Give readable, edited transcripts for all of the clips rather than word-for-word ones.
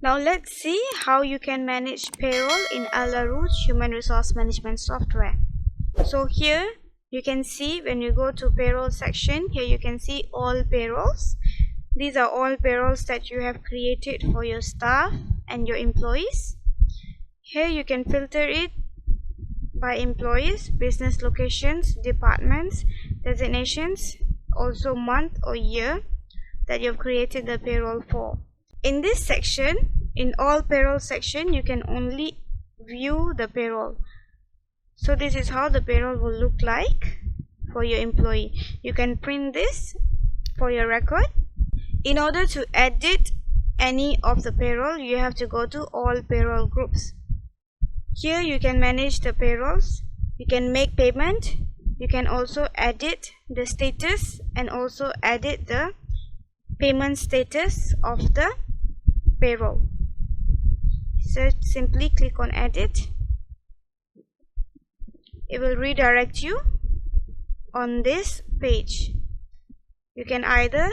Now let's see how you can manage payroll in Urooj Human Resource Management software. So here you can see, when you go to payroll section, here you can see all payrolls. These are all payrolls that you have created for your staff and your employees. Here you can filter it by employees, business locations, departments, designations, also month or year that you've created the payroll for. In this section, in all payroll section, you can only view the payroll. So this is how the payroll will look like for your employee. You can print this for your record. In order to edit any of the payroll, you have to go to all payroll groups. Here you can manage the payrolls. You can make payment. You can also edit the status and also edit the payment status of the payroll. So simply click on edit. It will redirect you on this page. You can either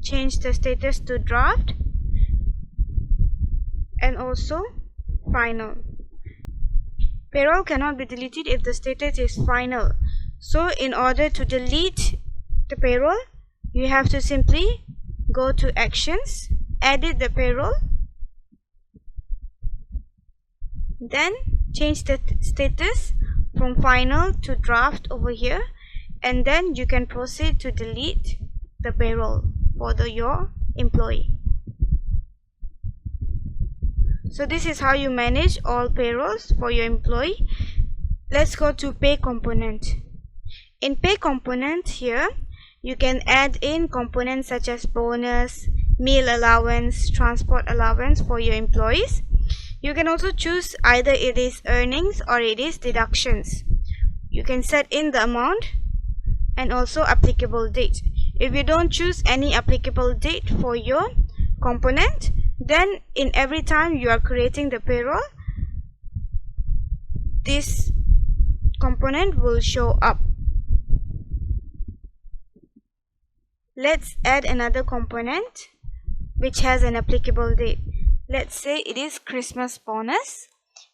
change the status to draft and also final. Payroll cannot be deleted if the status is final. So in order to delete the payroll, you have to simply go to actions, edit the payroll, then change the status from final to draft over here, and then you can proceed to delete the payroll for your employee. So this is how you manage all payrolls for your employee. Let's go to pay component. In pay component, here you can add in components such as bonus, meal allowance, transport allowance for your employees. You can also choose either it is earnings or it is deductions. You can set in the amount and also applicable date. If you don't choose any applicable date for your component, then in every time you are creating the payroll, this component will show up. Let's add another component which has an applicable date. Let's say it is Christmas bonus.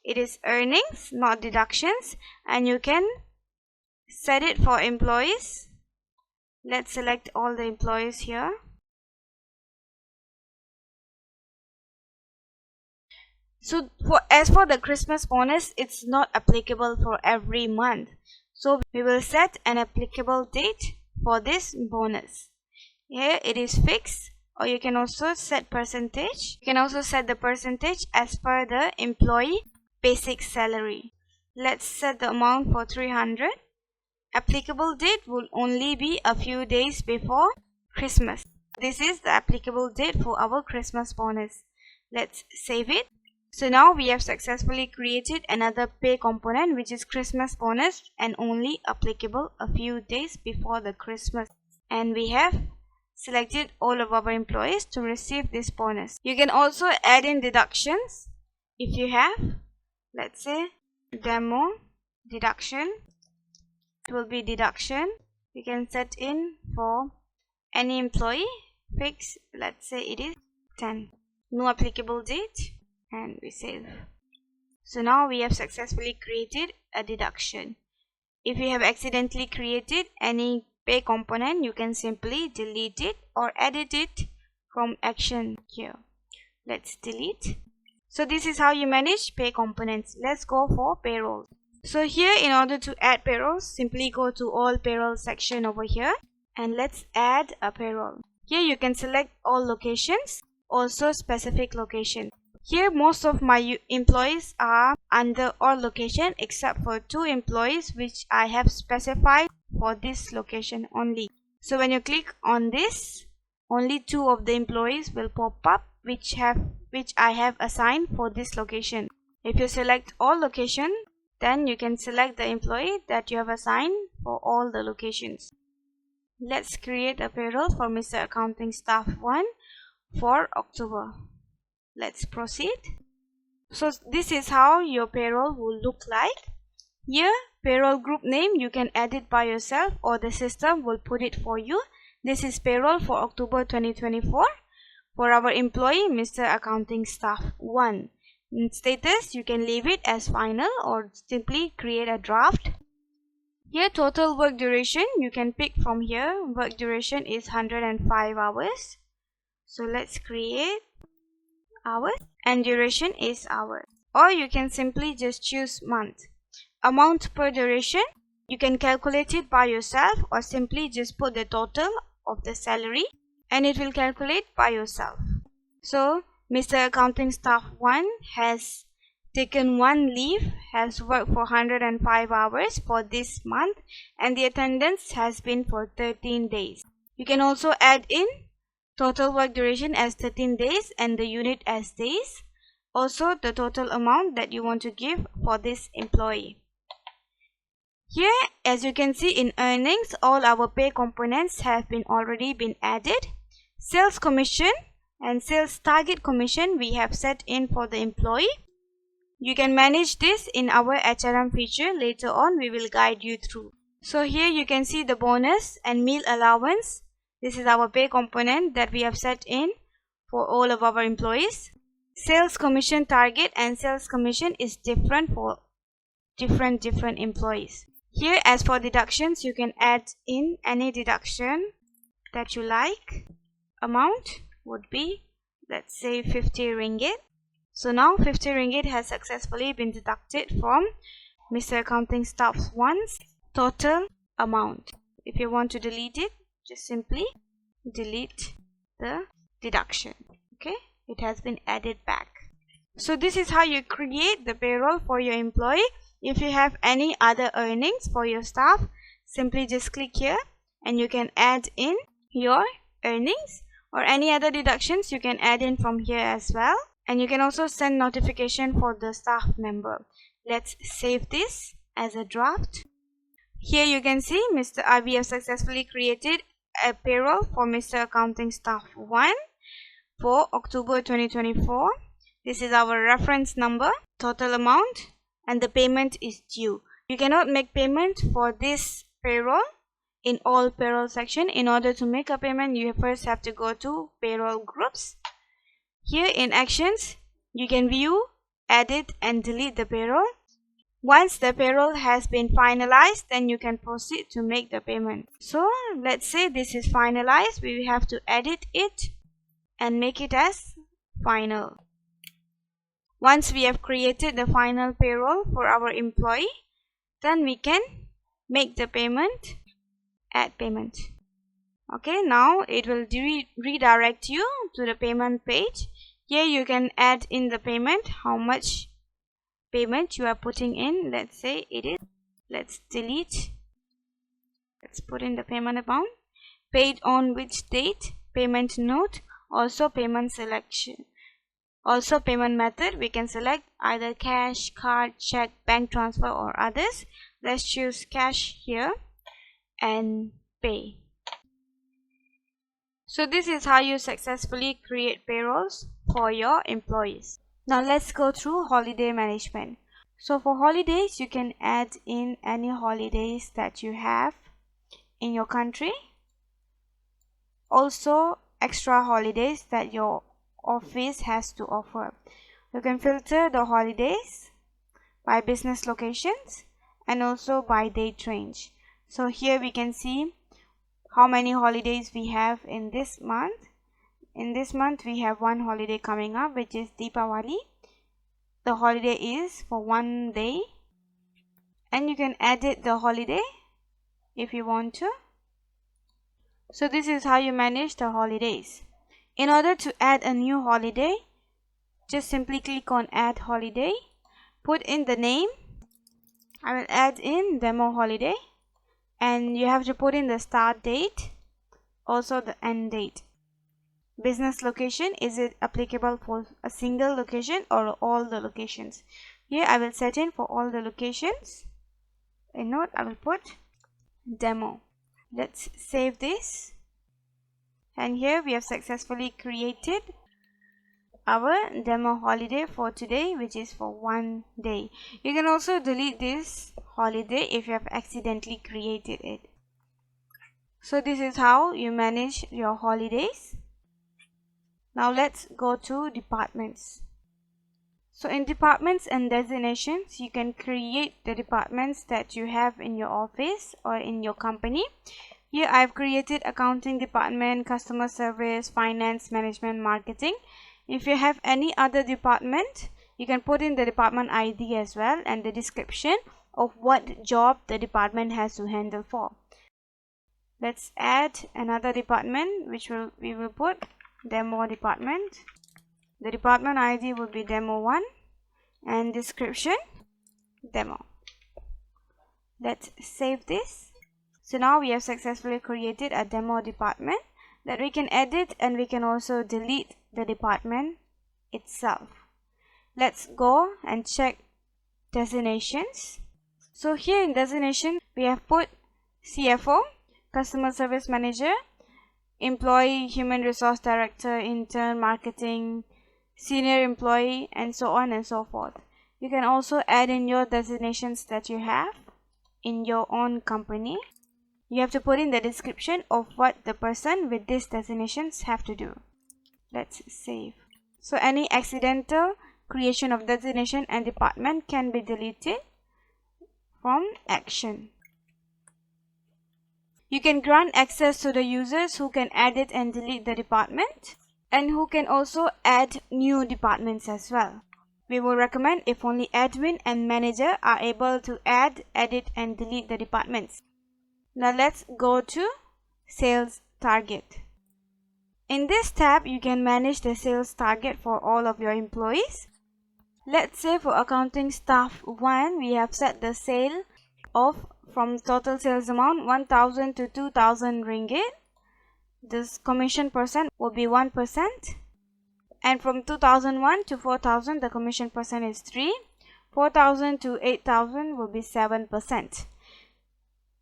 It is earnings, not deductions, and you can set it for employees. Let's select all the employees here. So as for the Christmas bonus, it's not applicable for every month. So we will set an applicable date for this bonus. Here it is fixed, or you can also set percentage. You can also set the percentage as per the employee basic salary. Let's set the amount for 300. Applicable date will only be a few days before Christmas. This is the applicable date for our Christmas bonus. Let's save it. So now we have successfully created another pay component which is Christmas bonus and only applicable a few days before the Christmas. And we have selected all of our employees to receive this bonus. You can also add in deductions if you have. Let's say demo deduction. It will be deduction. You can set in for any employee. Fix, let's say it is 10. No applicable date, and we save. So now we have successfully created a deduction. If you have accidentally created any pay component, you can simply delete it or edit it from action here. Let's delete. So this is how you manage pay components. Let's go for payroll. So here, in order to add payrolls, simply go to all payroll section over here and let's add a payroll. Here you can select all locations, also specific location. Here most of my employees are under all location except for 2 employees which I have specified for this location only. So when you click on this, only 2 of the employees will pop up which I have assigned for this location. If you select all location, then you can select the employee that you have assigned for all the locations. Let's create a payroll for Mr. Accounting Staff 1 for October. Let's proceed. So this is how your payroll will look like. Here, payroll group name you can edit by yourself or the system will put it for you. This is payroll for October 2024. For our employee, Mr. Accounting Staff 1. In status, you can leave it as final or simply create a draft. Here, total work duration, you can pick from here. Work duration is 105 hours. So let's create hours, and duration is hours. Or you can simply just choose month. Amount per duration, you can calculate it by yourself or simply just put the total of the salary and it will calculate by yourself. So Mr. Accounting Staff 1 has taken one leave, has worked for 105 hours for this month, and the attendance has been for 13 days. You can also add in total work duration as 13 days and the unit as days. Also the total amount that you want to give for this employee. Here, as you can see in earnings, all our pay components have already been added. Sales commission and sales target commission we have set in for the employee. You can manage this in our HRM feature. Later on, we will guide you through. So here you can see the bonus and meal allowance. This is our pay component that we have set in for all of our employees. Sales commission target and sales commission is different for different employees. Here, as for deductions, you can add in any deduction that you like. Amount would be, let's say, 50 ringgit. So now 50 ringgit has successfully been deducted from Mr. Accounting Staff 1's total amount. If you want to delete it, just simply delete the deduction. Okay, it has been added back. So this is how you create the payroll for your employee. If you have any other earnings for your staff, simply just click here and you can add in your earnings, or any other deductions you can add in from here as well. And you can also send notification for the staff member. Let's save this as a draft. Here you can see we have successfully created a payroll for Mr. Accounting Staff 1 for October 2024. This is our reference number, total amount, and the payment is due. You cannot make payment for this payroll in all payroll section. In order to make a payment, you first have to go to payroll groups. Here in actions, you can view, edit and delete the payroll. Once the payroll has been finalized, then you can proceed to make the payment. So let's say this is finalized. We have to edit it and make it as final. Once we have created the final payroll for our employee, then we can make the payment, add payment. Okay, now it will redirect you to the payment page. Here you can add in the payment, how much payment you are putting in. Let's say it is, let's delete, let's put in the payment amount, paid on which date, payment note, also payment selection. Also payment method, we can select either cash, card, check, bank transfer or others. Let's choose cash here and pay. So this is how you successfully create payrolls for your employees. Now let's go through holiday management. So for holidays, you can add in any holidays that you have in your country. Also extra holidays that your office has to offer. You can filter the holidays by business locations and also by date range. So here we can see how many holidays we have in this month. In this month we have one holiday coming up, which is Deepavali. The holiday is for 1 day, and you can edit the holiday if you want to. So this is how you manage the holidays. In order to add a new holiday, just simply click on add holiday, put in the name. I will add in demo holiday, and you have to put in the start date, also the end date. Business location, is it applicable for a single location or all the locations? Here I will set in for all the locations. In note, I will put demo. Let's save this. And here we have successfully created our demo holiday for today, which is for 1 day. You can also delete this holiday if you have accidentally created it. So this is how you manage your holidays. Now let's go to departments. So in departments and designations, you can create the departments that you have in your office or in your company. Here I've created accounting department, customer service, finance, management, marketing. If you have any other department, you can put in the department ID as well and the description of what job the department has to handle for. Let's add another department, which we will put demo department. The department ID will be demo1 and description demo. Let's save this. So now we have successfully created a demo department that we can edit, and we can also delete the department itself. Let's go and check designations. So here in designation, we have put CFO, Customer Service Manager, Employee, Human Resource Director, Intern, Marketing, Senior Employee, and so on and so forth. You can also add in your designations that you have in your own company. You have to put in the description of what the person with these designations have to do. Let's save. So any accidental creation of designation and department can be deleted from action. You can grant access to the users who can edit and delete the department, and who can also add new departments as well. We will recommend if only admin and manager are able to add, edit and delete the departments. Now let's go to sales target. In this tab, you can manage the sales target for all of your employees. Let's say for accounting staff 1, we have set the sale of from total sales amount 1,000 to 2,000 ringgit. This commission percent will be 1%, and from 2001 to 4,000 the commission percent is 3. 4,000 to 8,000 will be 7%.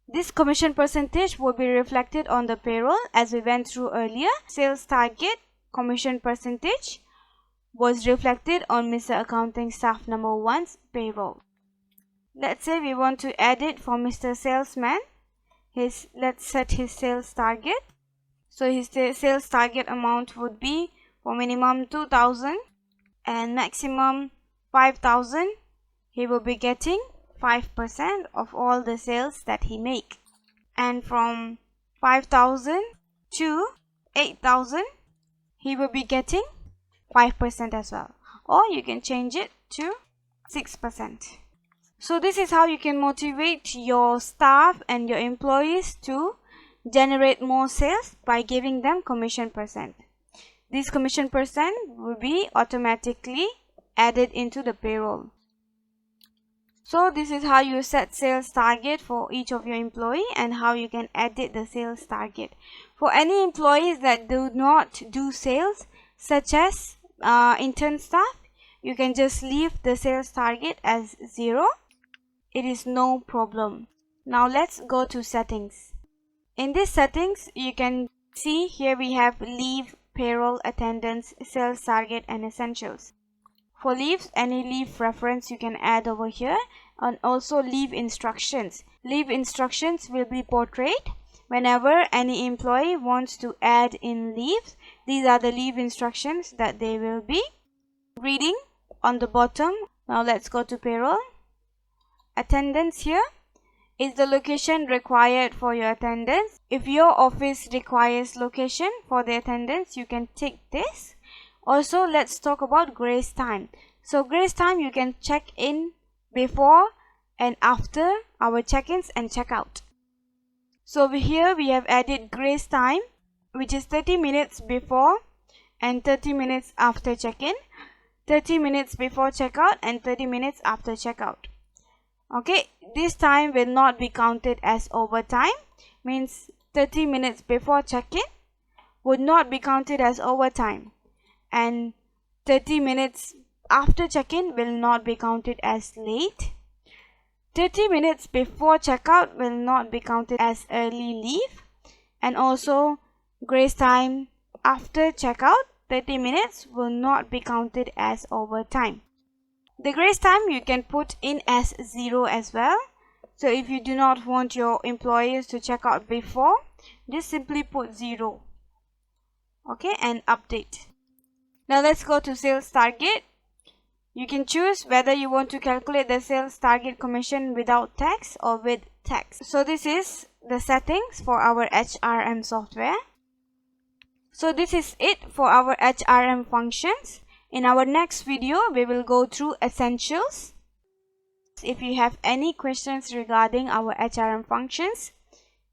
This commission percentage will be reflected on the payroll as we went through earlier. Sales target commission percentage was reflected on Mr. Accounting Staff number 1's payroll. Let's say we want to edit for Mr. Salesman. Let's set his sales target. So his sales target amount would be for minimum 2,000 and maximum 5,000. He will be getting 5% of all the sales that he make. And from 5,000 to 8,000, he will be getting 5% as well. Or you can change it to 6%. So this is how you can motivate your staff and your employees to generate more sales by giving them commission percent. This commission percent will be automatically added into the payroll. So this is how you set sales target for each of your employee and how you can edit the sales target. For any employees that do not do sales, such as intern staff, you can just leave the sales target as 0. It is no problem. Now let's go to settings. In this settings, you can see here we have leave, payroll, attendance, sales target and essentials. For leaves, any leave reference you can add over here, and also leave instructions. Leave instructions will be portrayed whenever any employee wants to add in leaves. These are the leave instructions that they will be reading on the bottom. Now let's go to payroll. Attendance here is the location required for your attendance. If your office requires location for the attendance, you can tick this. Also, let's talk about grace time. So grace time, you can check in before and after our check-ins and check-out. So here we have added grace time, which is 30 minutes before and 30 minutes after check-in, 30 minutes before check-out and 30 minutes after check-out. Okay, this time will not be counted as overtime. Means 30 minutes before check-in would not be counted as overtime, and 30 minutes after check-in will not be counted as late. 30 minutes before checkout will not be counted as early leave, and also grace time after checkout 30 minutes will not be counted as overtime. The grace time you can put in as 0 as well. So if you do not want your employees to check out before, just simply put 0. Okay, and update. Now let's go to sales target. You can choose whether you want to calculate the sales target commission without tax or with tax. So this is the settings for our HRM software. So this is it for our HRM functions. In our next video, we will go through essentials. If you have any questions regarding our HRM functions,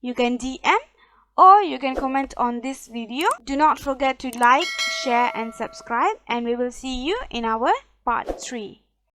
you can DM or you can comment on this video. Do not forget to like, share and subscribe, and we will see you in our part 3.